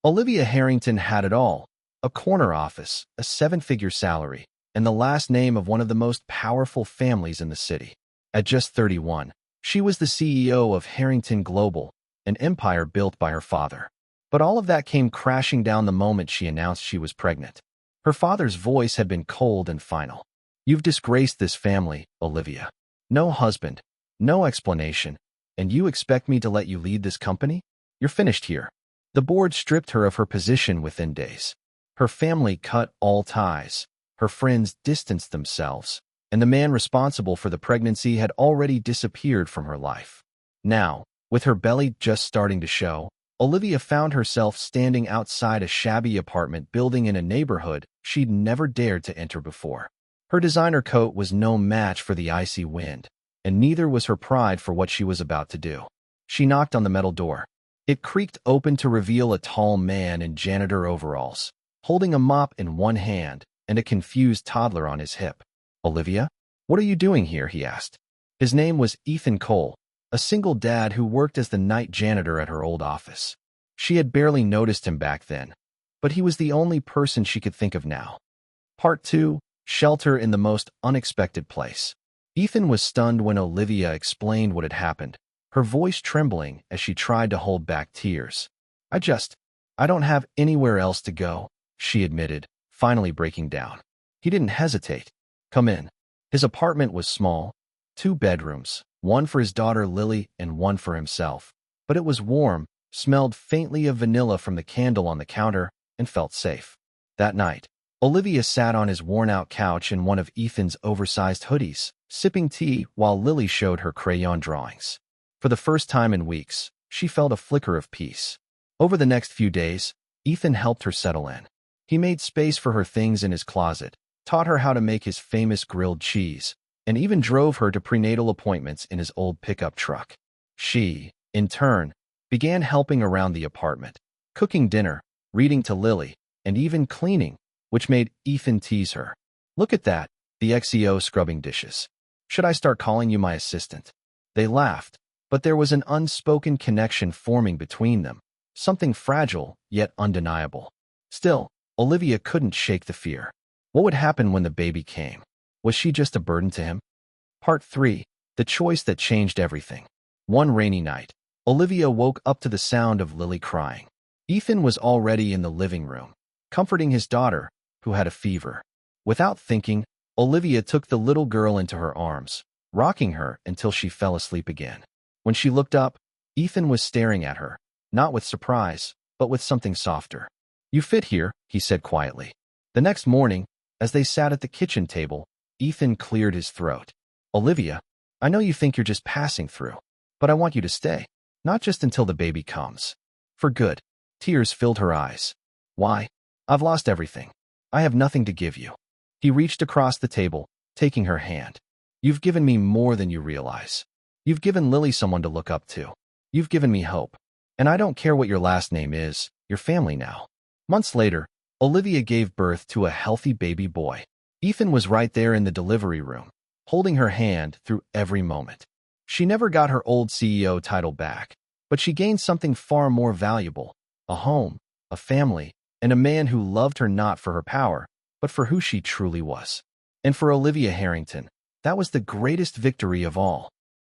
Olivia Harrington had it all: a corner office, a seven-figure salary, and the last name of one of the most powerful families in the city. At just 31, she was the CEO of Harrington Global, an empire built by her father. But all of that came crashing down the moment she announced she was pregnant. Her father's voice had been cold and final. "You've disgraced this family, Olivia. No husband, no explanation, and you expect me to let you lead this company? You're finished here." The board stripped her of her position within days. Her family cut all ties. Her friends distanced themselves, and the man responsible for the pregnancy had already disappeared from her life. Now, with her belly just starting to show, Olivia found herself standing outside a shabby apartment building in a neighborhood she'd never dared to enter before. Her designer coat was no match for the icy wind, and neither was her pride for what she was about to do. She knocked on the metal door. It creaked open to reveal a tall man in janitor overalls, holding a mop in one hand and a confused toddler on his hip. "Olivia, what are you doing here?" he asked. His name was Ethan Cole, a single dad who worked as the night janitor at her old office. She had barely noticed him back then, but he was the only person she could think of now. Part 2: Shelter in the Most Unexpected Place. Ethan was stunned when Olivia explained what had happened, her voice trembling as she tried to hold back tears. I don't have anywhere else to go," she admitted, finally breaking down. He didn't hesitate. "Come in." His apartment was small, 2 bedrooms, one for his daughter Lily and one for himself. But it was warm, smelled faintly of vanilla from the candle on the counter, and felt safe. That night, Olivia sat on his worn-out couch in one of Ethan's oversized hoodies, sipping tea while Lily showed her crayon drawings. For the first time in weeks, she felt a flicker of peace. Over the next few days, Ethan helped her settle in. He made space for her things in his closet, taught her how to make his famous grilled cheese, and even drove her to prenatal appointments in his old pickup truck. She, in turn, began helping around the apartment, cooking dinner, reading to Lily, and even cleaning, which made Ethan tease her. "Look at that, the XEO scrubbing dishes. Should I start calling you my assistant?" They laughed, but there was an unspoken connection forming between them, something fragile yet undeniable. Still, Olivia couldn't shake the fear. What would happen when the baby came? Was she just a burden to him? Part 3: The Choice That Changed Everything. One rainy night, Olivia woke up to the sound of Lily crying. Ethan was already in the living room, comforting his daughter, who had a fever. Without thinking, Olivia took the little girl into her arms, rocking her until she fell asleep again. When she looked up, Ethan was staring at her, not with surprise, but with something softer. "You fit here," he said quietly. The next morning, as they sat at the kitchen table, Ethan cleared his throat. "Olivia, I know you think you're just passing through, but I want you to stay, not just until the baby comes. For good." Tears filled her eyes. "Why? I've lost everything. I have nothing to give you." He reached across the table, taking her hand. "You've given me more than you realize. You've given Lily someone to look up to. You've given me hope. And I don't care what your last name is, you're family now." Months later, Olivia gave birth to a healthy baby boy. Ethan was right there in the delivery room, holding her hand through every moment. She never got her old CEO title back, but she gained something far more valuable: a home, a family, and a man who loved her not for her power, but for who she truly was. And for Olivia Harrington, that was the greatest victory of all.